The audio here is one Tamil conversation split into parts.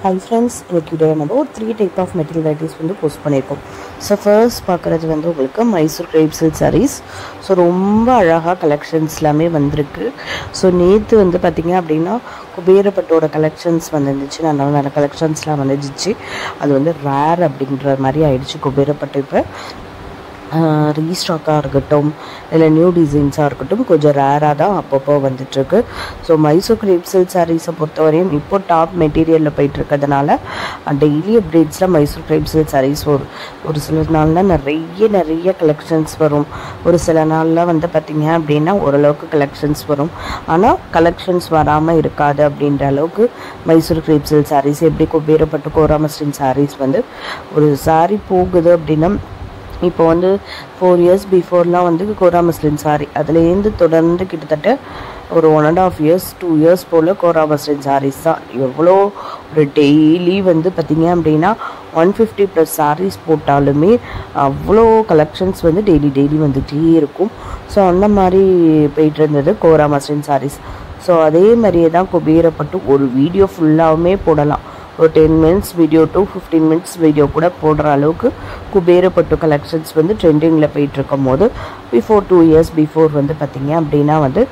Hi friends, இன்னைக்கு வீடியோ நம்ம ஒரு 3 டைப் ஆஃப் மெட்டீரியல் வெரைட்டிஸ் வந்து போஸ்ட் பண்ணியிருக்கோம். ஸோ ஃபர்ஸ்ட் பார்க்குறது வந்து உங்களுக்கு Mysore crepe silk sarees. So ரொம்ப அழகாக கலெக்ஷன்ஸ் எல்லாமே வந்திருக்கு. ஸோ நேற்று வந்து பார்த்திங்க அப்படின்னா குபேரப்பட்டோட கலெக்ஷன்ஸ் வந்துருந்துச்சு. நல்ல கலெக்ஷன்ஸ்லாம் வந்துருச்சு. அது வந்து ரேர் அப்படின்ற மாதிரி ஆயிடுச்சு குபேரப்பட்டு. இப்போ ரீஸ்டாக்காக இருக்கட்டும் இல்லை நியூ டிசைன்ஸாக இருக்கட்டும் கொஞ்சம் ரேராக தான் அப்பப்போ வந்துட்டுருக்கு. ஸோ மைசூர் கிரேப் சில்க் சாரீஸை பொறுத்தவரையும் இப்போ டாப் மெட்டீரியலில் போயிட்டுருக்கிறதுனால டெய்லி அப்டேட்ஸில் மைசூர் கிரேப் சில்க் சாரீஸ் ஒரு சில நாளில் நிறைய கலெக்ஷன்ஸ் வரும். ஒரு சில நாளில் வந்து பார்த்திங்க அப்படின்னா ஓரளவுக்கு கலெக்ஷன்ஸ் வரும். ஆனால் கலெக்ஷன்ஸ் வராமல் இருக்காது அப்படின்ற அளவுக்கு மைசூர் கிரேப் சில்க் சாரீஸ் எப்படி குபேரப்பட்டு கோராமஸ்டின் சாரீஸ் வந்து ஒரு சாரீ போகுது அப்படின்னா இப்போ வந்து 4 years பிஃபோர்லாம் வந்து கோரா மஸ்லின் சாரீ அதுலேருந்து தொடர்ந்து கிட்டத்தட்ட ஒரு 1.5 years 2 years போல் கோரா மஸ்லின் சாரீஸ் தான். எவ்வளோ ஒரு டெய்லி வந்து பார்த்திங்க அப்படின்னா 150+ சாரீஸ் போட்டாலுமே அவ்வளோ கலெக்ஷன்ஸ் வந்து டெய்லி வந்துகிட்டே இருக்கும். ஸோ அந்த மாதிரி போயிட்டு இருந்தது கோரா மஸ்லின் சாரீஸ். ஸோ அதே மாதிரியே தான் குபேரப்பட்டு ஒரு வீடியோ ஃபுல்லாகவுமே போடலாம். ஒரு 10 minutes video to 15 minutes video கூட போடுற அளவுக்கு குபேரப்பட்டு கலெக்ஷன்ஸ் வந்து ட்ரெண்டிங்கில் போயிட்டுருக்கும் போது பிஃபோர் 2 years பிஃபோர் வந்து பார்த்திங்க அப்படின்னா வந்து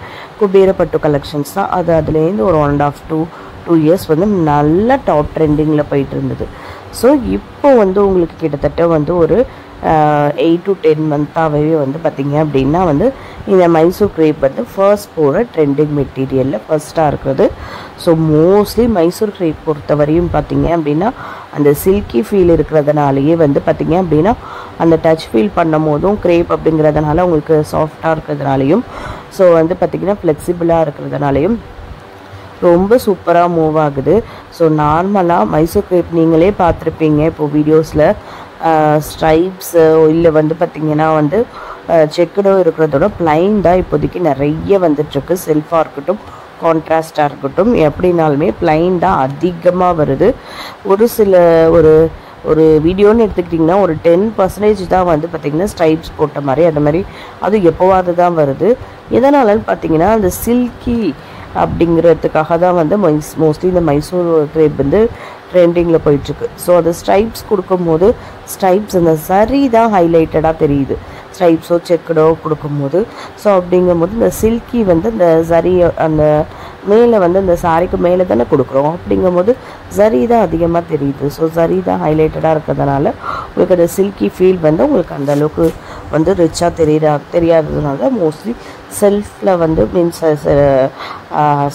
குபேரப்பட்டு கலெக்ஷன்ஸ் தான். அதுலேருந்து ஒரு 1.5 to 2 years வந்து நல்ல டாப் ட்ரெண்டிங்கில் போயிட்டு இருந்தது. ஸோ இப்போ வந்து உங்களுக்கு கிட்டத்தட்ட வந்து ஒரு 8 to 10 months வந்து பார்த்திங்க அப்படின்னா வந்து இந்த மைசூர் கிரேப் வந்து ஃபர்ஸ்ட் போகிற ட்ரெண்டிங் மெட்டீரியலில் ஃபர்ஸ்ட்டாக இருக்கிறது. ஸோ மோஸ்ட்லி மைசூர் கிரேப் பொறுத்தவரையும் பார்த்திங்க அப்படின்னா அந்த சில்கி ஃபீல் இருக்கிறதுனாலேயே வந்து பார்த்திங்க அப்படின்னா அந்த டச் ஃபீல் பண்ணும் போதும் கிரேப் அப்படிங்கிறதுனால உங்களுக்கு சாஃப்டாக இருக்கிறதுனாலையும் ஸோ வந்து பார்த்திங்கன்னா ஃப்ளெக்சிபிளாக இருக்கிறதுனாலையும் ரொம்ப சூப்பராக மூவ் ஆகுது. ஸோ நார்மலாக மைசூர் கிரேப் நீங்களே பார்த்துருப்பீங்க இப்போது வீடியோஸில் ஸ்ட்ரைப்ஸு இல்லை வந்து பார்த்திங்கன்னா வந்து செக்குடோ இருக்கிறதோட பிளைன் தான் இப்போதைக்கு நிறைய வந்துட்டுருக்கு. செல்ஃபாக இருக்கட்டும் கான்ட்ராஸ்டாக இருக்கட்டும் எப்படினாலுமே பிளைன் தான் அதிகமாக வருது. ஒரு சில ஒரு வீடியோன்னு எடுத்துக்கிட்டிங்கன்னா ஒரு 10% தான் வந்து பார்த்திங்கன்னா ஸ்ட்ரைப்ஸ் போட்ட மாதிரி அந்த மாதிரி அது எப்போவாது தான் வருது. எதனாலன்னு பார்த்திங்கன்னா அந்த சில்கி அப்படிங்கிறதுக்காக தான் வந்து மோஸ்ட்லி இந்த மைசூர் கிரேப் வந்து ட்ரெண்டிங்கில் போயிட்டுருக்கு. ஸோ அது ஸ்ட்ரைப்ஸ் கொடுக்கும்போது ஸ்ட்ரைப்ஸ் அந்த சரி தான் ஹைலைட்டடாக தெரியுது ஸ்ட்ரைப்ஸோ செக்கடோ கொடுக்கும்போது. ஸோ அப்படிங்கும்போது இந்த சில்கி வந்து இந்த சரி அந்த மேலே வந்து இந்த சாரிக்கு மேலே தானே கொடுக்குறோம். அப்படிங்கும்போது சரி தான் அதிகமாக தெரியுது. ஸோ சரி தான் ஹைலைட்டடாக இருக்கிறதுனால உங்களுக்கு அந்த சில்கி ஃபீல் வந்து உங்களுக்கு அந்தளவுக்கு வந்து ரிச்சாக தெரியாததுனால மோஸ்ட்லி செல்ஃபில் வந்து மீன்ஸ்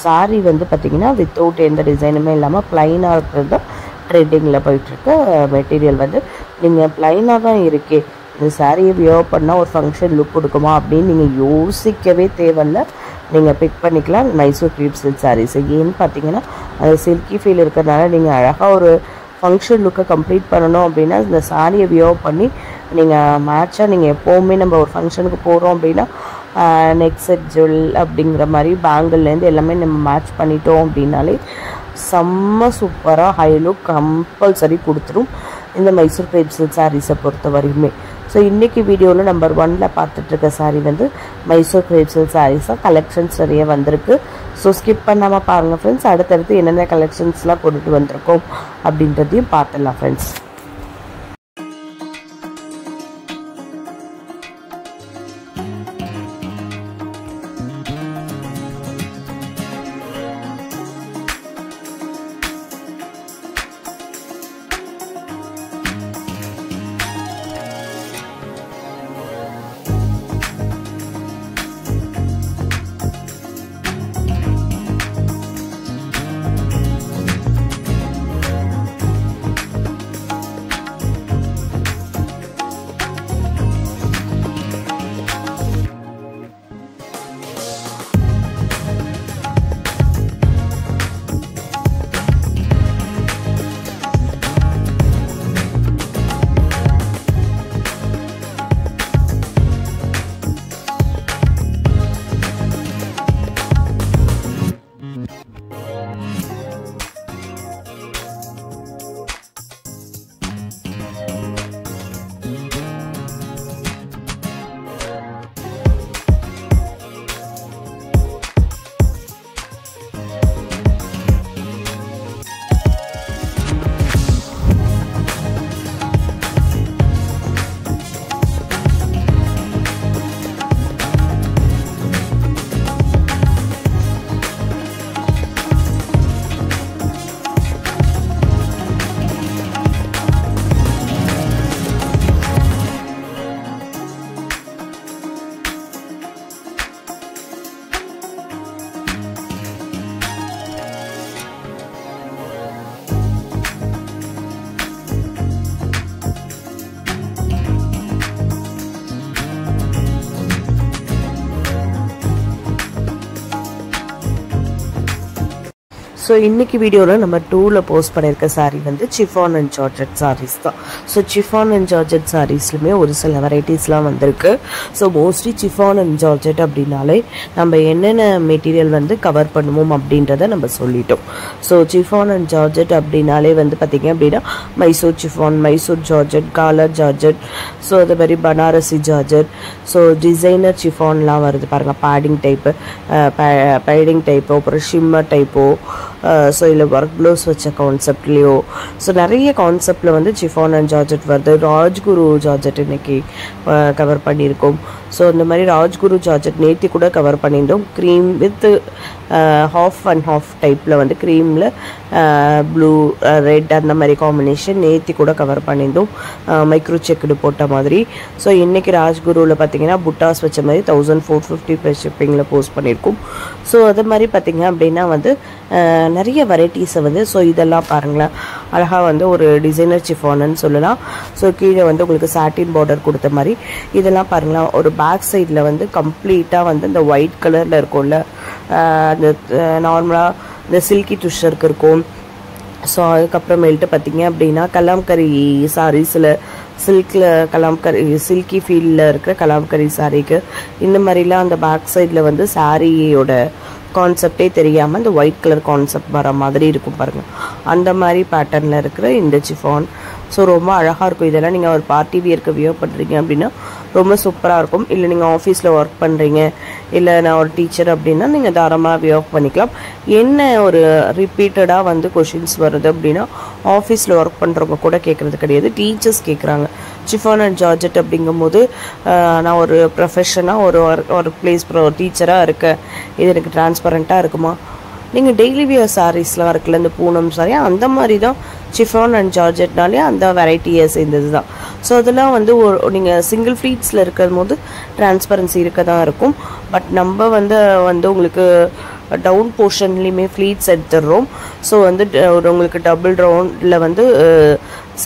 சாரீ வந்து பார்த்திங்கன்னா வித்தவுட் எந்த டிசைனுமே இல்லாமல் ப்ளைனாக இருக்கிறது தான் ட்ரெண்டிங்கில் போயிட்டுருக்க மெட்டீரியல். வந்து நீங்கள் ப்ளைனாக தான் இருக்கே இந்த சாரியை வியர் பண்ணால் ஒரு ஃபங்க்ஷன் லுக் கொடுக்குமா அப்படின்னு நீங்கள் யோசிக்கவே தேவையில்லை. நீங்கள் பிக் பண்ணிக்கலாம் மைசூர் கிரேப் சில்க் சாரீஸ். ஏன்னு பார்த்தீங்கன்னா அது சில்கி ஃபீல் இருக்கிறதுனால நீங்கள் அழகாக ஒரு ஃபங்க்ஷன் லுக்கை கம்ப்ளீட் பண்ணணும் அப்படின்னா இந்த சாரியை வியர் பண்ணி நீங்கள் மேட்சாக நீங்கள் எப்போவுமே நம்ம ஒரு ஃபங்க்ஷனுக்கு போகிறோம் அப்படின்னா நெக் செட் ஜுவல் அப்படிங்கிற மாதிரி பேங்கிள்லேருந்து எல்லாமே நம்ம மேட்ச் பண்ணிட்டோம் அப்படின்னாலே செம்ம சூப்பராக ஹை லுக் கம்பல்சரி கொடுத்துரும் இந்த மைசூர் கிரேப் சில்க் சாரீஸை பொறுத்த வரையுமே. ஸோ இன்றைக்கி வீடியோவில் நம்பர் 1 பார்த்துட்ருக்க சாரீ வந்து மைசூர் கிரேப் சில்க் சாரீஸாக கலெக்ஷன்ஸ் நிறைய வந்திருக்கு. ஸோ ஸ்கிப் பண்ணாமல் பாருங்கள் ஃப்ரெண்ட்ஸ். அடுத்தடுத்து என்னென்ன கலெக்ஷன்ஸ்லாம் கொண்டுட்டு வந்திருக்கோம் அப்படின்றதையும் பார்த்துடலாம் ஃப்ரெண்ட்ஸ். ஸோ இன்றைக்கி வீடியோவில் நம்ம 2ல் போஸ்ட் பண்ணியிருக்க saree வந்து சிஃபான் அண்ட் ஜார்ஜெட் sarees தான். ஸோ சிஃபான் அண்ட் ஜார்ஜெட் சாரீஸ்லுமே ஒரு சில வெரைட்டிஸ்லாம் வந்திருக்கு. So mostly chiffon and georgette அப்படின்னாலே நம்ம என்னென்ன மெட்டீரியல் வந்து கவர் பண்ணுவோம் அப்படின்றத நம்ம சொல்லிட்டோம். ஸோ சிஃபான் அண்ட் ஜார்ஜெட் அப்படின்னாலே வந்து பார்த்திங்க அப்படின்னா Mysore chiffon, Mysore georgette, colour georgette, so அது மாதிரி பனாரசி ஜார்ஜெட், ஸோ டிசைனர் சிஃபான்லாம் வருது பாருங்கள், பேடிங் டைப்பு, அப்புறம் ஷிம்மர் டைப்போ, ஸோ இல்லை ஒர்க் ப்ளவுஸ் வச்ச கான்செப்ட்லேயோ, ஸோ நிறைய கான்செப்டில் வந்து சிஃபான் அண்ட் ஜார்ஜெட் வருது. ராஜ்குரு ஜார்ஜெட் இன்னைக்கு கவர் பண்ணியிருக்கோம். ஸோ இந்த மாதிரி ராஜ்குரு ஜார்ஜெட் நேற்று கூட கவர் பண்ணியிருந்தோம். Cream with half and half டைப்பில் வந்து க்ரீமில் ப்ளூ ரெட் அந்த மாதிரி காம்பினேஷன் நேற்று கூட கவர் பண்ணியிருந்தோம், மைக்ரோ செக்குடு போட்ட மாதிரி. ஸோ இன்றைக்கி ராஜ்குருவில் பார்த்திங்கன்னா புட்டாஸ் வச்ச மாதிரி 1450 ப்ளஸ் ஷிப்பிங்கில் போஸ்ட் பண்ணியிருக்கோம். ஸோ அது மாதிரி பார்த்திங்க அப்படின்னா வந்து நிறைய வெரைட்டிஸை வந்து, ஸோ இதெல்லாம் பாருங்களேன், அழகாக வந்து ஒரு டிசைனர் சிஃபான்னு சொல்லலாம். ஸோ கீழே வந்து உங்களுக்கு சாட்டின் பார்டர் கொடுத்த மாதிரி இதெல்லாம் பாருங்களேன். ஒரு பேக் சைடில் வந்து கம்ப்ளீட்டாக வந்து இந்த ஒயிட் கலரில் இருக்கும்ல, அந்த நார்மலாக இந்த சில்கி டுஷருக்கு இருக்கும். ஸோ அதுக்கப்புறமேல்ட்டு பார்த்திங்க அப்படின்னா கலாம்கரி சாரீஸில் சில்கில் கலாம்கரி சில்கி ஃபீல்டில் இருக்கிற கலாம்கரி சாரீக்கு இந்த மாதிரிலாம் அந்த பேக் சைடில் வந்து சாரியோட கான்செப்டே தெரியாமல் இந்த ஒயிட் கலர் கான்செப்ட் வர மாதிரி இருக்கும் பாருங்கள். அந்த மாதிரி பேட்டர்னில் இருக்கிற இந்த சிஃபான் ஸோ ரொம்ப அழகாக இருக்கும். இதெல்லாம் நீங்கள் ஒரு பார்ட்டி வியருக்கு வியர் பண்ணுறீங்க அப்படின்னா ரொம்ப சூப்பராக இருக்கும். இல்லை நீங்கள் ஆஃபீஸில் ஒர்க் பண்ணுறீங்க, இல்லை நான் ஒரு டீச்சர் அப்படின்னா நீங்கள் தாராளமாக வியர் பண்ணிக்கலாம். என்ன ஒரு ரிப்பீட்டடாக வந்து கொஷின்ஸ் வருது அப்படின்னா ஆஃபீஸில் ஒர்க் பண்ணுறவங்க கூட கேட்குறது கிடையாது, டீச்சர்ஸ் கேட்குறாங்க. சிஃபான் அண்ட் ஜார்ஜெட் அப்படிங்கும்போது நான் ஒரு ப்ரொஃபஷனாக ஒரு பிளேஸ் டீச்சராக இருக்கேன், இது எனக்கு டிரான்ஸ்பரண்ட்டாக இருக்குமா? நீங்கள் டெய்லி வியர் சாரீஸ்லாம் இருக்குல்ல, இந்த பூனம் சாரி அந்த மாதிரி தான் சிஃபான் அண்ட் ஜார்ஜெட்னாலே அந்த வெரைட்டியை சேர்ந்தது தான். ஸோ அதெல்லாம் வந்து நீங்கள் சிங்கிள் ஃப்ளீட்ஸில் இருக்கிற போது டிரான்ஸ்பரன்சி இருக்க தான் இருக்கும். பட் நம்ம வந்து உங்களுக்கு டவுன் போர்ஷன்லேயுமே ஃப்ளீட்ஸ் எடுத்துடுறோம். ஸோ வந்து உங்களுக்கு டபுள் ரவுண்டில் வந்து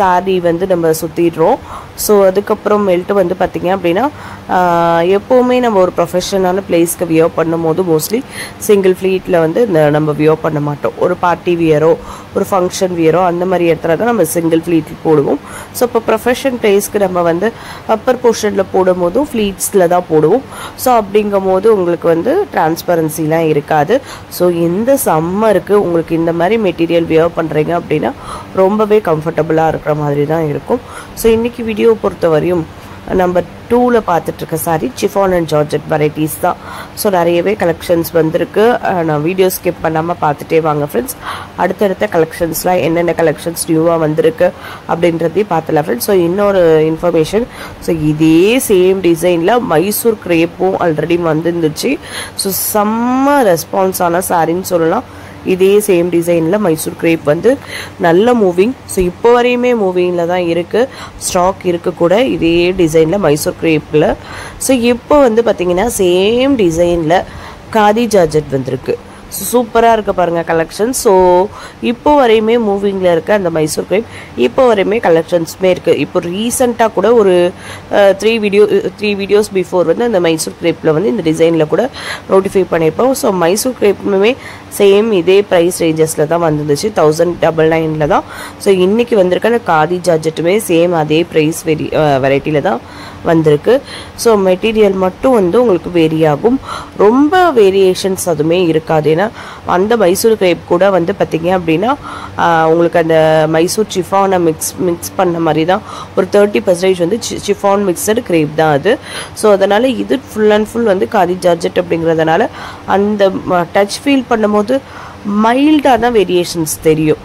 சாரி வந்து நம்ம சுற்றிடுறோம். ஸோ அதுக்கப்புறமேல்ட்டு வந்து பார்த்திங்க அப்படின்னா எப்போவுமே நம்ம ஒரு ப்ரொஃபஷனலான பிளேஸ்க்கு வியர் பண்ணும் போது மோஸ்ட்லி சிங்கிள் ஃப்ளீட்டில் வந்து நம்ம வியர் பண்ண மாட்டோம். ஒரு பார்ட்டி வியரோ ஒரு ஃபங்க்ஷன் வியரோ அந்த மாதிரி இடத்துல தான் நம்ம சிங்கிள் ஃப்ளீட்டில் போடுவோம். ஸோ இப்போ ப்ரொஃபஷன் பிளேஸ்க்கு நம்ம வந்து அப்பர் போர்ஷனில் போடும் போதும் ஃப்ளீட்ஸில் தான் போடுவோம். ஸோ அப்படிங்கும் போது உங்களுக்கு வந்து டிரான்ஸ்பரன்சிலாம் இருக்காது. ஸோ இந்த சம்மருக்கு உங்களுக்கு இந்த மாதிரி மெட்டீரியல் வியர் பண்ணுறீங்க அப்படின்னா ரொம்பவே கம்ஃபர்டபுளாக இருக்கிற மாதிரி தான் இருக்கும். ஸோ இன்றைக்கி வீடியோ பொறுத்தவரையும் நம்ம 2ல் பார்த்துட்ருக்க sari chiffon and georgette varieties தான். ஸோ நிறையவே கலெக்ஷன்ஸ் வந்திருக்கு. நான் வீடியோ ஸ்கிப் பண்ணாமல் பார்த்துட்டே வாங்க ஃப்ரெண்ட்ஸ். அடுத்தடுத்த கலெக்ஷன்ஸ்லாம் என்னென்ன கலெக்ஷன்ஸ் நியூவாக வந்திருக்கு அப்படின்றதையும் பார்த்துலாம் ஃப்ரெண்ட்ஸ். ஸோ இன்னொரு இன்ஃபர்மேஷன், ஸோ இதே சேம் டிசைனில் மைசூர் கிரேப்பும் ஆல்ரெடி வந்துருந்துச்சு. ஸோ செம்ம ரெஸ்பான்ஸான சாரின்னு சொல்லலாம். இதே சேம் டிசைனில் மைசூர் கிரேப் வந்து நல்ல மூவிங். ஸோ இப்போ வரையுமே மூவிங்கில் தான் இருக்குது, ஸ்டாக் இருக்குது கூட இதே டிசைனில் மைசூர் கிரேப்பில். ஸோ இப்போ வந்து பார்த்திங்கன்னா சேம் டிசைனில் காதி ஜார்ஜெட் வந்திருக்கு. ஸோ சூப்பராக இருக்குது பாருங்கள் கலெக்ஷன். ஸோ இப்போ வரையுமே மூவிங்கில் இருக்க அந்த மைசூர் கிரேப் இப்போ வரையுமே கலெக்ஷன்ஸுமே இருக்குது. இப்போ ரீசெண்டாக கூட ஒரு 3 வீடியோஸ் பிஃபோர் வந்து அந்த மைசூர் கிரேப்பில் வந்து இந்த டிசைனில் கூட நோட்டிஃபை பண்ணியிருப்போம். ஸோ மைசூர் கிரேப்புமே சேம் இதே ப்ரைஸ் ரேஞ்சஸில் தான் வந்துருந்துச்சு, 1099 தான். ஸோ இன்றைக்கி வந்திருக்க அந்த காதி ஜார்ஜெட்டுமே சேம் அதே ப்ரைஸ் வெரைட்டியில் தான் வந்திருக்கு. ஸோ மெட்டீரியல் மட்டும் வந்து உங்களுக்கு வேரி ஆகும், ரொம்ப வேரியேஷன்ஸ் அதுவுமே இருக்காது. ஏன்னா அந்த மைசூர் கிரேப் கூட வந்து பார்த்திங்க அப்படின்னா உங்களுக்கு அந்த மைசூர் சிஃபானை மிக்ஸ் பண்ண மாதிரி தான் ஒரு 30% வந்து சிஃபான் மிக்சடு கிரேப் தான் அது. ஸோ அதனால் இது ஃபுல் அண்ட் ஃபுல் வந்து காதி ஜார்ஜெட் அப்படிங்கிறதுனால அந்த டச் ஃபீல் பண்ணும்போது மைல்டாக தான் வேரியேஷன்ஸ் தெரியும்.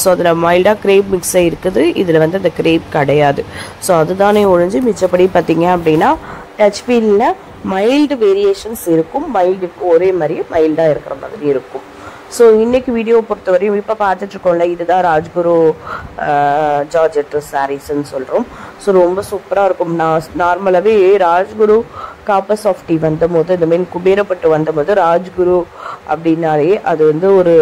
ஸோ அதில் மைல்டாக கிரேப் மிக்ஸ் இருக்குது, இதில் வந்து அந்த கிரேப் கிடையாது. ஸோ அதுதானே ஒழிஞ்சு மிச்சப்படி பார்த்திங்க அப்படின்னா டச் ஃபீலில் மைல்டு வேரியேஷன்ஸ் இருக்கும், மைல்டு ஒரே மாதிரி மைல்டாக இருக்கிற மாதிரி இருக்கும். ஸோ இன்றைக்கி வீடியோ பொறுத்தவரையும் இப்போ பார்த்துட்ருக்கோம்ல, இதுதான் ராஜ்குரு ஜார்ஜெட் சாரீஸ்ன்னு சொல்கிறோம். ஸோ ரொம்ப சூப்பராக இருக்கும். நார்மலாகவே ராஜ்குரு காப்பர் சாஃப்டி வந்தபோது, இந்த மீன் குபேரப்பட்டு வந்தபோது ராஜ்குரு அப்படின்னாலே அது வந்து ஒரு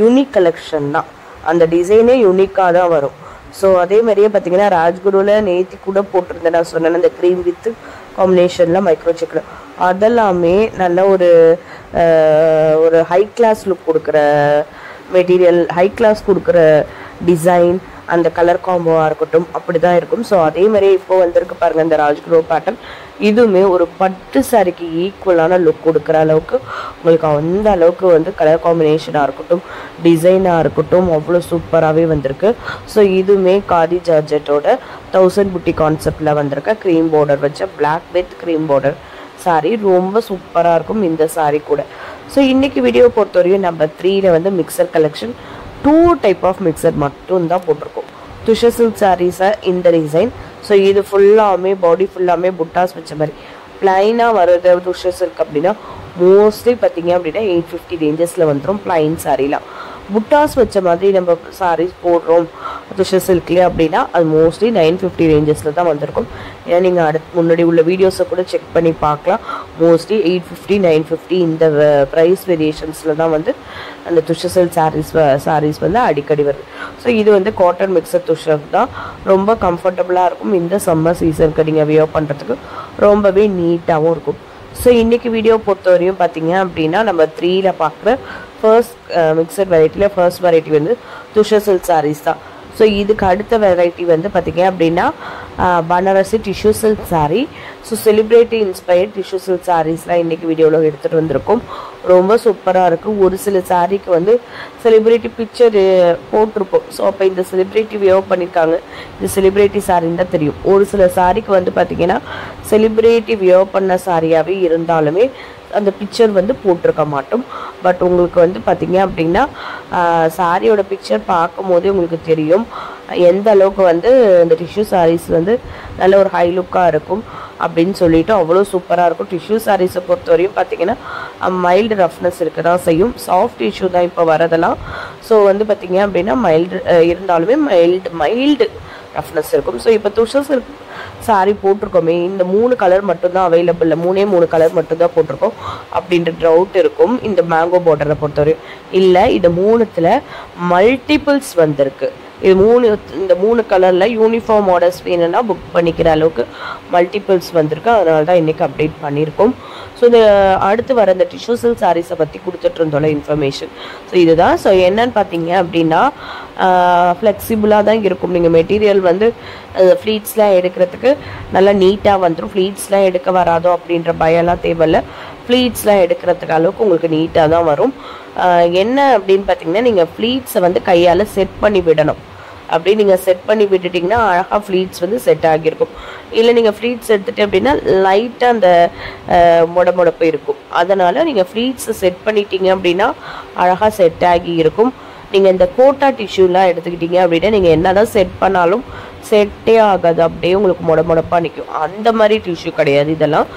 யூனிக் கலெக்ஷன் தான். அந்த டிசைனே யூனிக்காக தான் வரும். ஸோ அதே மாதிரியே பார்த்தீங்கன்னா ராஜ்குருவில் நேத்தி கூட போட்டிருந்தேன், நான் சொன்னேன் அந்த க்ரீம் வித் காம்பினேஷனில் மைக்ரோ செக்கில் அதெல்லாமே நல்ல ஒரு ஹை கிளாஸ் லுக் கொடுக்குற மெட்டீரியல் ஹை கிளாஸ் கொடுக்குற டிசைன் அந்த கலர் காம்போவாக இருக்கட்டும் அப்படி தான் இருக்கும். ஸோ அதே மாதிரி இப்போ வந்திருக்கு பாருங்கள் இந்த ராஜ்குரோ பேட்டர்ன். இதுவுமே ஒரு பட்டு சாரிக்கு ஈக்குவலான லுக் கொடுக்குற அளவுக்கு உங்களுக்கு அந்த அளவுக்கு வந்து கலர் காம்பினேஷனாக இருக்கட்டும் டிசைனாக இருக்கட்டும் அவ்வளோ சூப்பராகவே வந்திருக்கு. ஸோ இதுவுமே காதி ஜார்ஜெட்டோட 1000 புட்டி கான்செப்டில் வந்திருக்க க்ரீம் பார்டர் வச்ச black with cream border saree ரொம்ப சூப்பராக இருக்கும் இந்த சாரீ கூட. ஸோ இன்றைக்கி வீடியோ பொறுத்தவரையும் நம்பர் 3ல் வந்து mixture collection 2 type of mixture மட்டும் தான் போட்டிருக்கோம். துஷர் சில்க் சாரீஸை இந்த டிசைன். ஸோ இது ஃபுல்லாமே பாடி ஃபுல்லாமே புட்டாஸ் வச்ச மாதிரி பிளைனாக வருது துஷர் சில்க் அப்படின்னா மோஸ்ட்லி பார்த்தீங்க அப்படின்னா 850 ரேஞ்சஸில் வந்துடும் பிளைன் சாரீலாம். புட்டாஸ் வச்ச மாதிரி நம்ம சாரீஸ் போடுறோம் துஷர் சில்க்லேயே அப்படின்னா அது மோஸ்ட்லி 950 ரேஞ்சஸில் தான் வந்திருக்கும். ஏன்னா நீங்கள் முன்னாடி உள்ள வீடியோஸை கூட செக் பண்ணி பார்க்கலாம். மோஸ்ட்லி 850 950 இந்த ப்ரைஸ் வேரியேஷன்ஸில் தான் வந்து அந்த துஷர் சில்க் சாரீஸ் வந்து அடிக்கடி வருது. ஸோ இது வந்து காட்டன் மிக்சர் துஷர் தான் ரொம்ப கம்ஃபர்டபுளாக இருக்கும். இந்த சம்மர் சீசனுக்கு நீங்கள் வியர் பண்ணுறதுக்கு ரொம்பவே நீட்டாகவும் இருக்கும். ஸோ இன்றைக்கி வீடியோ பொறுத்தவரையும் பார்த்தீங்க அப்படின்னா நம்ம 3ல் பார்க்குற ஃபர்ஸ்ட் மிக்சர் வெரைட்டியில் ஃபர்ஸ்ட் வெரைட்டி வந்து துஷர் சில்க் சாரீஸ் தான். ஸோ இதுக்கு அடுத்த வெரைட்டி வந்து பார்த்திங்க அப்படின்னா Banarasi tissue silk sari. So celebrity inspired tissue silk சாரீஸ்லாம் இன்றைக்கி வீடியோவில் எடுத்துகிட்டு வந்திருக்கோம். ரொம்ப சூப்பராக இருக்குது. ஒரு சில சாரீக்கு வந்து செலிப்ரிட்டி பிக்சர் போட்டிருப்போம். ஸோ அப்போ இந்த செலிப்ரிட்டி வியர் பண்ணியிருக்காங்க இந்த செலிப்ரிட்டி சாரின்னு தான் தெரியும். ஒரு சில சாரீக்கு வந்து பார்த்திங்கன்னா செலிப்ரிட்டி வியர் பண்ண சாரியாகவே இருந்தாலுமே அந்த பிக்சர் வந்து போட்டிருக்க மாட்டோம். பட் உங்களுக்கு வந்து பார்த்திங்க அப்படின்னா சாரியோட பிக்சர் பார்க்கும் போதே உங்களுக்கு தெரியும் எந்த அளவுக்கு வந்து இந்த டிஷ்யூ சாரீஸ் வந்து நல்ல ஒரு ஹை லுக்காக இருக்கும் அப்படின்னு சொல்லிட்டு அவ்வளோ சூப்பராக இருக்கும். டிஷ்யூ சாரீஸை பொறுத்தவரையும் பார்த்திங்கன்னா மைல்டு ரஃப்னஸ் இருக்க தான் செய்யும். சாஃப்ட் டிஷ்யூ தான் இப்போ வரதெல்லாம். ஸோ வந்து பார்த்திங்க அப்படின்னா மைல்டு இருந்தாலுமே மைல்டு ரஃப்னஸ் இருக்கும். ஸோ இப்போ துஷர் சில்க் சாரீ போட்டிருக்கோமே இந்த 3 கலர் மட்டும்தான் அவைலபிள், 3 கலர் மட்டும்தான் போட்டிருக்கோம் அப்படின்ற டவுட் இருக்கும் இந்த மேங்கோ பார்டரை பொறுத்தவரையும். இல்லை இது 3த்தில் மல்டிபிள்ஸ் வந்திருக்கு. இது இந்த 3 கலரில் யூனிஃபார்ம் ஆர்டர்ஸ் வேணும்னா புக் பண்ணிக்கிற அளவுக்கு மல்டிபிள்ஸ் வந்திருக்கு. அதனால தான் இன்றைக்கி அப்டேட் பண்ணியிருக்கோம். ஸோ இந்த அடுத்து வர இந்த டிஷ்யூ சில்க் சாரீஸை பற்றி கொடுத்துட்டு இருந்தோம்ல இன்ஃபர்மேஷன். ஸோ இதுதான். ஸோ என்னன்னு பார்த்தீங்க அப்படின்னா ஃப்ளெக்சிபிளாக தான் இருக்கும். நீங்கள் மெட்டீரியல் வந்து ஃப்ளீட்ஸ்லாம் எடுக்கிறதுக்கு நல்லா நீட்டாக வந்துடும். ஃப்ளீட்ஸ்லாம் எடுக்க வராதோ அப்படின்ற பயம்லாம் தேவையில்லை. ஃப்ளீட்ஸ்லாம் எடுக்கிறதுக்கு அளவுக்கு உங்களுக்கு நீட்டாக தான் வரும். என்ன அப்படின்னு பார்த்தீங்கன்னா நீங்கள் ஃப்ளீட்ஸை வந்து கையால் செட் பண்ணி விடணும். அப்படி நீங்கள் செட் பண்ணி விட்டுட்டிங்கன்னா அழகாக ஃப்ளீட்ஸ் வந்து செட் ஆகியிருக்கும். இல்லை நீங்கள் ஃப்ளீட்ஸ் எடுத்துகிட்டு அப்படின்னா லைட்டாக அந்த முடமுடப்பு இருக்கும். அதனால் நீங்கள் ஃப்ளீட்ஸை செட் பண்ணிட்டீங்க அப்படின்னா அழகாக செட் ஆகி இருக்கும். நீங்கள் இந்த கோட்டா டிஷ்யூலாம் எடுத்துக்கிட்டீங்க அப்படின்னா நீங்கள் என்ன தான் செட் பண்ணாலும் செட்டே ஆகாது. அப்படியே உங்களுக்கு முடப்பாக நிற்கும். அந்த மாதிரி டிஷ்யூ கிடையாது. இதெல்லாம்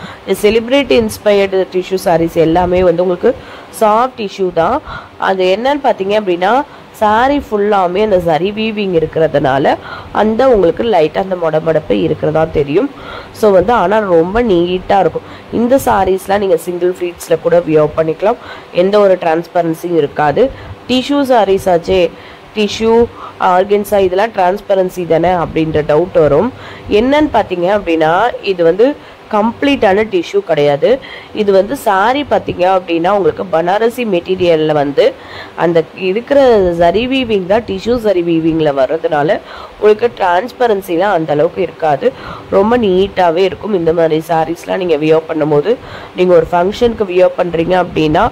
செலிப்ரிட்டி இன்ஸ்பயர்டு டிஷ்யூ சாரீஸ் எல்லாமே வந்து உங்களுக்கு சாஃப்ட் டிஷ்யூ தான். அது என்னன்னு பார்த்தீங்க அப்படின்னா சாரீ ஃபுல்லாமே அந்த சரி வீவிங் இருக்கிறதுனால அந்த உங்களுக்கு லைட்டாக அந்த முடப்பு இருக்கிறதா தெரியும். ஸோ வந்து ஆனால் ரொம்ப நீட்டாக இருக்கும். இந்த சாரீஸ்லாம் நீங்கள் சிங்கிள் ஃப்ளீட்ஸில் கூட வியர் பண்ணிக்கலாம். எந்த ஒரு டிரான்ஸ்பரன்சியும் இருக்காது. டிஷ்யூ சாரீஸ் ஆச்சே, டிஷ்யூ ஆர்கன்ஸா இதெல்லாம் டிரான்ஸ்பரன்சி தானே அப்படின்ற டவுட் வரும். என்னன்னு பார்த்தீங்க அப்படின்னா இது வந்து கம்ப்ளீட்டான டிஷ்யூ கிடையாது. இது வந்து சாரீ பார்த்தீங்க அப்படின்னா உங்களுக்கு பனாரசி மெட்டீரியலில் வந்து அந்த இருக்கிற சரி வீவிங் தான் டிஷ்யூ சரி வீவிங்கில் வர்றதுனால உங்களுக்கு டிரான்ஸ்பரன்சிலாம் அந்த அளவுக்கு இருக்காது. ரொம்ப நீட்டாகவே இருக்கும். இந்த மாதிரி சாரீஸ்லாம் நீங்கள் வியர் பண்ணும்போது நீங்கள் ஒரு ஃபங்க்ஷனுக்கு வியர் பண்ணுறீங்க அப்படின்னா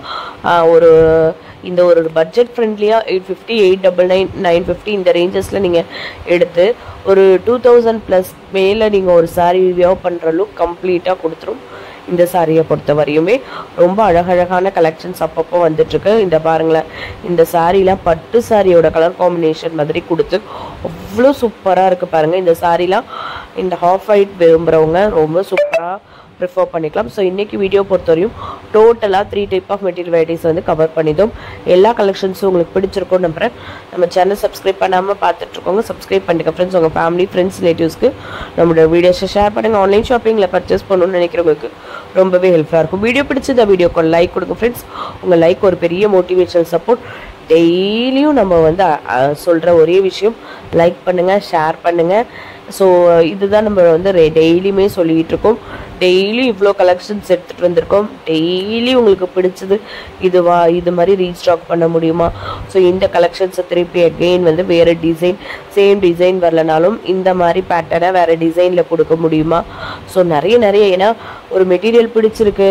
இந்த ஒரு பட்ஜெட் ஃப்ரெண்ட்லியாக 850 899 950 இந்த ரேஞ்சஸில் நீங்கள் எடுத்து ஒரு 2000+ மேலே நீங்கள் ஒரு சாரீ வியர் பண்ணுற லுக் கம்ப்ளீட்டாக கொடுத்துரும். இந்த சாரியை பொறுத்த வரையுமே ரொம்ப அழகழகான கலெக்ஷன்ஸ் அப்பப்போ வந்துட்டுருக்கு. இந்த பாருங்களேன், இந்த சாரீலாம் பட்டு சாரியோட கலர் காம்பினேஷன் மாதிரி கொடுத்து அவ்வளோ சூப்பராக இருக்குது பாருங்கள். இந்த சாரீலாம் இந்த ஹாஃப் ஒயிட் விரும்புகிறவங்க ரொம்ப சூப்பராக ப்ரிஃபர் பண்ணிக்கலாம். ஸோ இன்றைக்கி வீடியோ பொறுத்தவரையும் டோட்டலாக 3 டைப் ஆஃப் மெட்டீரியல் வெரைட்டிஸ் வந்து கவர் பண்ணிட்டோம். எல்லா கலெக்ஷன்ஸும் உங்களுக்கு பிடிச்சிருக்கும் நம்புறேன். நம்ம சேனல் சப்ஸ்கிரைப் பண்ணாமல் பார்த்துட்ருக்கோங்க, சப்ஸ்கிரைப் பண்ணிக்க ஃப்ரெண்ட்ஸ். உங்கள் ஃபேமிலி ஃப்ரெண்ட்ஸ் ரிலேட்டிவ்ஸ்க்கு நம்மளோட வீடியோஸை ஷேர் பண்ணுங்கள். ஆன்லைன் ஷாப்பிங்கில் பர்ச்சேஸ் பண்ணணும்னு நினைக்கிறவங்களுக்கு ரொம்பவே ஹெல்ப்ஃபுல்லாக இருக்கும். வீடியோ பிடிச்ச வீடியோக்கு லைக் கொடுங்க ஃப்ரெண்ட்ஸ். உங்கள் லைக் ஒரு பெரிய மோட்டிவேஷனல் சப்போர்ட். டெய்லியும் நம்ம வந்து சொல்கிற ஒரே விஷயம் லைக் பண்ணுங்கள், ஷேர் பண்ணுங்கள். ஸோ இதுதான் நம்ம வந்து டெய்லியுமே சொல்லிகிட்டு இருக்கோம். டெய்லி இவ்வளோ கலெக்ஷன்ஸ் எடுத்துகிட்டு வந்திருக்கோம். டெய்லி உங்களுக்கு பிடிச்சது இதுவா, இது மாதிரி ரீஸ்டாக் பண்ண முடியுமா? ஸோ இந்த கலெக்ஷன்ஸை திருப்பி அகெயின் வந்து வேறு டிசைன், சேம் டிசைன் வரலனாலும் இந்த மாதிரி பேட்டர்னை வேறு டிசைனில் கொடுக்க முடியுமா? ஸோ நிறைய ஏன்னா ஒரு மெட்டீரியல் பிடிச்சிருக்கு,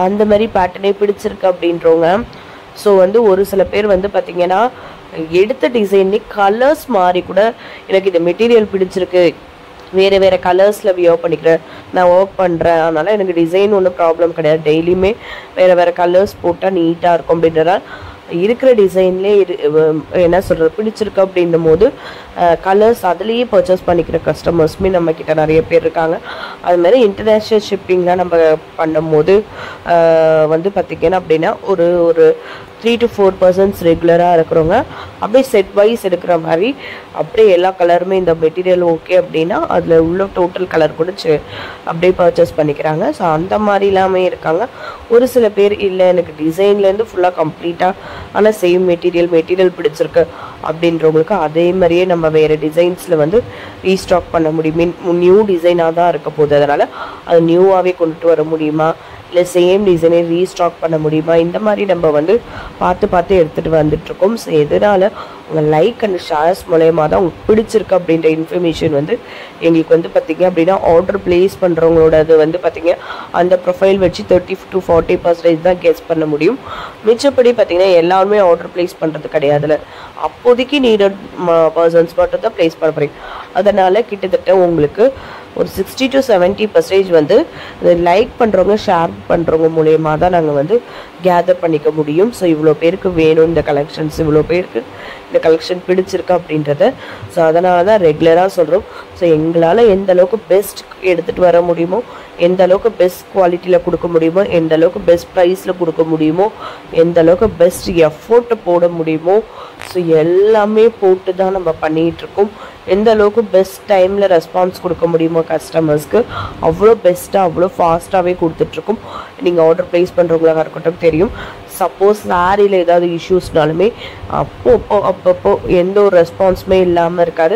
அந்த மாதிரி பேட்டர்னே பிடிச்சிருக்கு அப்படின்றவங்க. ஸோ வந்து ஒரு சில பேர் வந்து பார்த்திங்கன்னா எடுத்த டிசைன்லேயே கலர்ஸ் மாறி கூட எனக்கு இந்த மெட்டீரியல் பிடிச்சிருக்கு, வேறு கலர்ஸில் வியர் பண்ணிக்கிறேன், நான் ஒர்க் பண்ணுறேன், அதனால் எனக்கு டிசைன் ஒன்றும் ப்ராப்ளம் கிடையாது, டெய்லியுமே வேறு கலர்ஸ் போட்டால் நீட்டாக இருக்கும் அப்படின்றதால் இருக்கிற டிசைன்லேயே என்ன சொல்கிறது பிடிச்சிருக்கு அப்படின்னும் போது கலர்ஸ் அதுலேயே பர்ச்சேஸ் பண்ணிக்கிற கஸ்டமர்ஸுமே நம்மக்கிட்ட நிறைய பேர் இருக்காங்க. அதுமாதிரி இன்டர்நேஷ்னல் ஷிப்பிங்லாம் நம்ம பண்ணும்போது வந்து பார்த்திங்கன்னா அப்படின்னா ஒரு 3 to 4% ரெகுலராக இருக்கிறவங்க அப்படியே செட் வைஸ் எடுக்கிற மாதிரி அப்படியே எல்லா கலருமே இந்த மெட்டீரியல் ஓகே அப்படின்னா அதில் உள்ள டோட்டல் கலர் கூட அப்படியே பர்ச்சேஸ் பண்ணிக்கிறாங்க. ஸோ அந்த மாதிரி எல்லாமே இருக்காங்க. ஒரு சில பேர் இல்லை எனக்கு டிசைன்லேருந்து ஃபுல்லாக கம்ப்ளீட்டாக ஆனால் சேம் மெட்டீரியல் பிடிச்சிருக்கு அப்படின்றவங்களுக்கு அதே மாதிரியே நம்ம வேறு டிசைன்ஸில் வந்து ரீஸ்டாக் பண்ண முடியும். நியூ டிசைனாக தான் இருக்க போகுது, அதனால் அது நியூவாகவே கொண்டுட்டு வர முடியுமா, இல்லை சேம் டிசைனை ரீஸ்டாக் பண்ண முடியுமா, இந்த மாதிரி நம்ம வந்து பார்த்து எடுத்துகிட்டு வந்துட்டுருக்கோம். ஸோ எதனால் உங்கள் லைக் அண்ட் ஷேர்ஸ் மூலயமா தான் உங்களுக்கு பிடிச்சிருக்கு அப்படின்ற இன்ஃபர்மேஷன் வந்து எங்களுக்கு வந்து பார்த்திங்க அப்படின்னா ஆர்டர் ப்ளேஸ் பண்ணுறவங்களோடது வந்து பார்த்திங்க அந்த ப்ரொஃபைல் வச்சு 30 to 40% தான் கெஸ் பண்ண முடியும். மிச்சப்படி பார்த்திங்கன்னா எல்லாருமே ஆர்டர் ப்ளேஸ் பண்ணுறது கிடையாதுல, அப்போதைக்கு நீடட் பர்சன்ஸ் மட்டும் தான் ப்ளேஸ் பண்ண போகிறீங்க. அதனால் கிட்டத்தட்ட உங்களுக்கு ஒரு 60 to 70% வந்து லைக் பண்ணுறவங்க ஷேர் பண்ணுறவங்க மூலயமா தான் நாங்கள் வந்து கேதர் பண்ணிக்க முடியும். ஸோ இவ்வளோ பேருக்கு வேணும் இந்த கலெக்ஷன்ஸ், இவ்வளோ பேருக்கு இந்த கலெக்ஷன் பிடிச்சிருக்கு அப்படின்றத. ஸோ அதனால தான் ரெகுலராக சொல்கிறோம். ஸோ எங்களால் எந்த அளவுக்கு பெஸ்ட் எடுத்துகிட்டு வர முடியுமோ, எந்த அளவுக்கு பெஸ்ட் குவாலிட்டியில் கொடுக்க முடியுமோ, எந்த அளவுக்கு பெஸ்ட் ப்ரைஸில் கொடுக்க முடியுமோ, எந்த அளவுக்கு பெஸ்ட் எஃபோர்ட்டை போட முடியுமோ, ஸோ எல்லாமே போட்டு தான் நம்ம பண்ணிகிட்ருக்கோம். எந்த அளவுக்கு பெஸ்ட் டைமில் ரெஸ்பான்ஸ் கொடுக்க முடியுமோ கஸ்டமர்ஸ்க்கு அவ்வளோ பெஸ்ட்டாக அவ்வளோ ஃபாஸ்ட்டாகவே கொடுத்துட்ருக்கோம். நீங்கள் ஆர்டர் ப்ளேஸ் பண்ணுறவங்களாக இருக்கட்டும் தெரியும். சப்போஸ் சாரியில் ஏதாவது இஷ்யூஸ்னாலுமே அப்பப்போ எந்த ஒரு ரெஸ்பான்ஸுமே இல்லாமல் இருக்காது.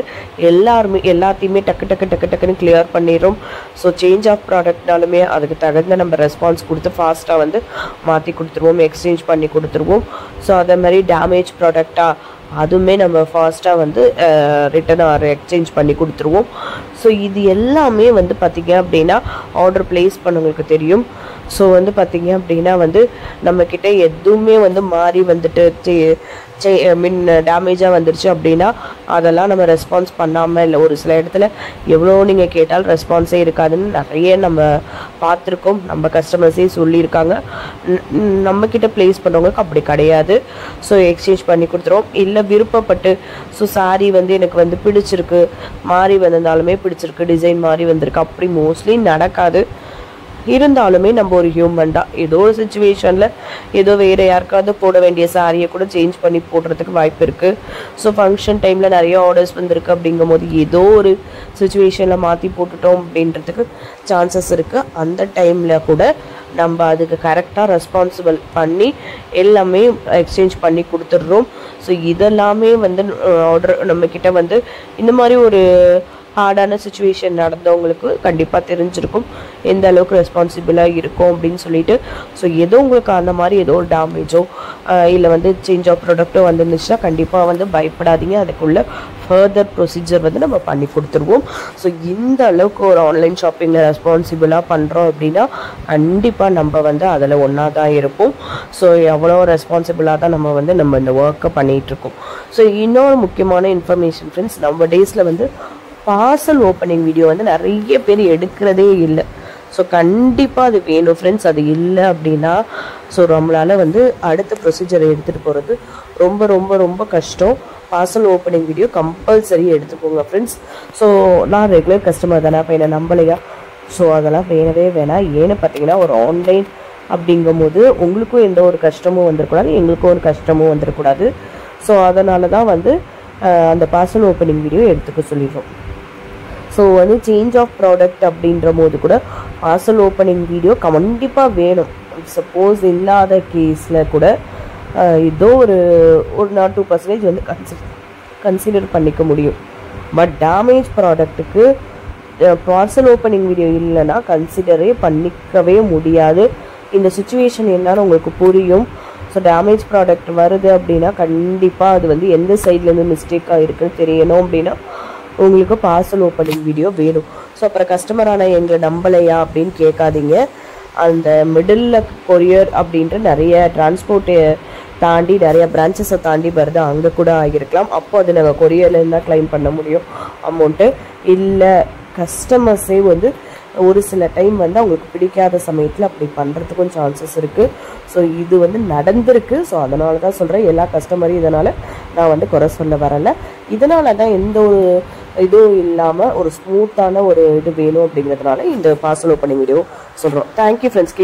எல்லாத்தையுமே டக்குன்னு கிளியர் பண்ணிடுறோம். ஸோ சேஞ்ச் ஆஃப் ப்ராடக்ட்னாலுமே அதுக்கு தகுந்த நம்ம ரெஸ்பான்ஸ் கொடுத்து ஃபாஸ்ட்டாக வந்து மாற்றி கொடுத்துருவோம், எக்ஸ்சேஞ்ச் பண்ணி கொடுத்துருவோம். ஸோ அதே மாதிரி டேமேஜ் ப்ராடக்டாக அதுவுமே நம்ம ஃபாஸ்ட்டாக வந்து ரிட்டன் ஆர் எக்ஸ்சேஞ்ச் பண்ணி கொடுத்துருவோம். ஸோ இது எல்லாமே வந்து பார்த்திங்க அப்படின்னா ஆர்டர் ப்ளேஸ் பண்ணவங்களுக்கு தெரியும். ஸோ வந்து பார்த்திங்க அப்படின்னா வந்து நம்மக்கிட்ட எதுவுமே வந்து மாறி வந்துட்டு டேமேஜாக வந்துருச்சு அப்படின்னா அதெல்லாம் நம்ம ரெஸ்பான்ஸ் பண்ணாமல் இல்லை. ஒரு சில இடத்துல எவ்வளோ நீங்கள் கேட்டாலும் ரெஸ்பான்ஸே இருக்காதுன்னு நிறைய நம்ம பார்த்துருக்கோம், நம்ம கஸ்டமர்ஸே சொல்லியிருக்காங்க. நம்மக்கிட்ட ப்ளேஸ் பண்ணுறவங்களுக்கு அப்படி கிடையாது. ஸோ எக்ஸ்சேஞ்ச் பண்ணி கொடுத்துருவோம். இல்லை விருப்பப்பட்டு ஸோ சாரி வந்து எனக்கு வந்து பிடிச்சிருக்கு, மாறி வந்திருந்தாலுமே பிடிச்சிருக்கு, டிசைன் மாறி வந்திருக்கு, அப்படி மோஸ்ட்லி நடக்காது. இருந்தாலுமே நம்ம ஒரு ஹியூமன் தான், ஏதோ ஒரு சுச்சுவேஷனில் ஏதோ வேறு யாருக்காவது போட வேண்டிய சாரியை கூட சேஞ்ச் பண்ணி போடுறதுக்கு வாய்ப்பு இருக்குது. ஸோ ஃபங்க்ஷன் டைமில் நிறைய ஆர்டர்ஸ் வந்திருக்கு அப்படிங்கும் போது ஏதோ ஒரு சுச்சுவேஷனில் மாற்றி போட்டுட்டோம் அப்படின்றதுக்கு சான்சஸ் இருக்குது. அந்த டைமில் கூட நம்ம அதுக்கு கரெக்டாக ரெஸ்பான்சிபிள் பண்ணி எல்லாமே எக்ஸ்சேஞ்ச் பண்ணி கொடுத்துட்றோம். ஸோ இதெல்லாமே வந்து ஆர்டர் நம்மக்கிட்ட வந்து இந்த மாதிரி ஒரு ஹார்டான சுச்சுவேஷன் நடந்தவங்களுக்கு கண்டிப்பாக தெரிஞ்சிருக்கும் எந்த அளவுக்கு ரெஸ்பான்சிபிளாக இருக்கும் அப்படின்னு சொல்லிட்டு. ஸோ ஏதோ உங்களுக்கு அந்த மாதிரி ஏதோ ஒரு டேமேஜோ இல்லை வந்து சேஞ்ச் ஆஃப் ப்ராடக்ட்டோ வந்துருந்துச்சுன்னா கண்டிப்பாக வந்து பயப்படாதீங்க, அதுக்குள்ள ஃபர்தர் ப்ரொசீஜர் வந்து நம்ம பண்ணி கொடுத்துருவோம். ஸோ இந்த அளவுக்கு ஒரு ஆன்லைன் ஷாப்பிங்கில் ரெஸ்பான்சிபிளாக பண்ணுறோம் அப்படின்னா கண்டிப்பாக நம்ம வந்து அதில் ஒன்றா தான் இருப்போம். ஸோ எவ்வளோ ரெஸ்பான்சிபிளாக தான் நம்ம இந்த ஒர்க்கை பண்ணிகிட்ருக்கோம். ஸோ இன்னொரு முக்கியமான இன்ஃபர்மேஷன் ஃப்ரெண்ட்ஸ், நம்ம டேஸில் வந்து பார்சல் ஓப்பனிங் வீடியோ வந்து நிறைய பேர் எடுக்கிறதே இல்லை. ஸோ கண்டிப்பாக அது வேணும் ஃப்ரெண்ட்ஸ். அது இல்லை அப்படின்னா ஸோ நம்மளால் வந்து அடுத்த ப்ரொசீஜரை எடுத்துகிட்டு போகிறது ரொம்ப ரொம்ப ரொம்ப கஷ்டம். பார்சல் ஓப்பனிங் வீடியோ கம்பல்சரி எடுத்துக்கோங்க ஃப்ரெண்ட்ஸ். ஸோ நான் ரெகுலர் கஸ்டமர் தானே, அப்போ என்னை நம்பலையா? ஸோ அதெல்லாம் வேணவே வேணாம். ஏன்னு பார்த்தீங்கன்னா ஒரு ஆன்லைன் அப்படிங்கும் போது உங்களுக்கும் எந்த ஒரு கஷ்டமும் வந்துடக்கூடாது, எங்களுக்கும் ஒரு கஷ்டமும் வந்துடக்கூடாது. ஸோ அதனால தான் வந்து அந்த பார்சல் ஓப்பனிங் வீடியோ எடுத்துக்க சொல்லிடுறோம். ஸோ வந்து சேஞ்ச் ஆஃப் ப்ராடக்ட் அப்படின்ற போது கூட பார்சல் ஓப்பனிங் வீடியோ கண்டிப்பாக வேணும். சப்போஸ் இல்லாத கேஸில் கூட ஏதோ ஒரு 2% வந்து கன்சிடர் பண்ணிக்க முடியும். பட் டேமேஜ் ப்ராடக்ட்டுக்கு பார்சல் ஓப்பனிங் வீடியோ இல்லைன்னா கன்சிடரே பண்ணிக்கவே முடியாது. இந்த சுச்சுவேஷன் என்னன்னு உங்களுக்கு புரியும். ஸோ டேமேஜ் ப்ராடக்ட் வருது அப்படின்னா கண்டிப்பாக அது வந்து எந்த சைட்லேருந்து மிஸ்டேக்காக இருக்குன்னு தெரியணும் அப்படின்னா உங்களுக்கு பார்சல் ஓப்பனிங் வீடியோ வேணும். ஸோ அப்புறம் கஸ்டமரான எங்களை நம்பலையா அப்படின்னு கேட்காதீங்க. அந்த மிடில் கொரியர் அப்படின்ற நிறைய டிரான்ஸ்போர்ட்டு தாண்டி நிறைய பிரான்ச்சஸை தாண்டி வருது, அங்கே கூட ஆகியிருக்கலாம். அப்போ அது நாங்கள் கொரியர்லேருந்து தான் கிளைம் பண்ண முடியும் அமௌண்ட்டு. இல்லை கஸ்டமர்ஸே வந்து ஒரு சில டைம் வந்து அவங்களுக்கு பிடிக்காத சமயத்தில் அப்படி பண்ணுறதுக்கும் சான்சஸ் இருக்குது. ஸோ இது வந்து நடந்திருக்கு. ஸோ அதனால தான் சொல்கிறேன், எல்லா கஸ்டமரையும் இதனால் நான் வந்து குறை சொல்ல வரலை. இதனால தான் எந்த ஒரு இதுவும் இல்லாமல் ஒரு ஸ்மூத்தான ஒரு இது வேணும் அப்படிங்கிறதுனால இந்த பார்சல் ஓப்பனிங் வீடியோ சொல்கிறோம். Thank you friends.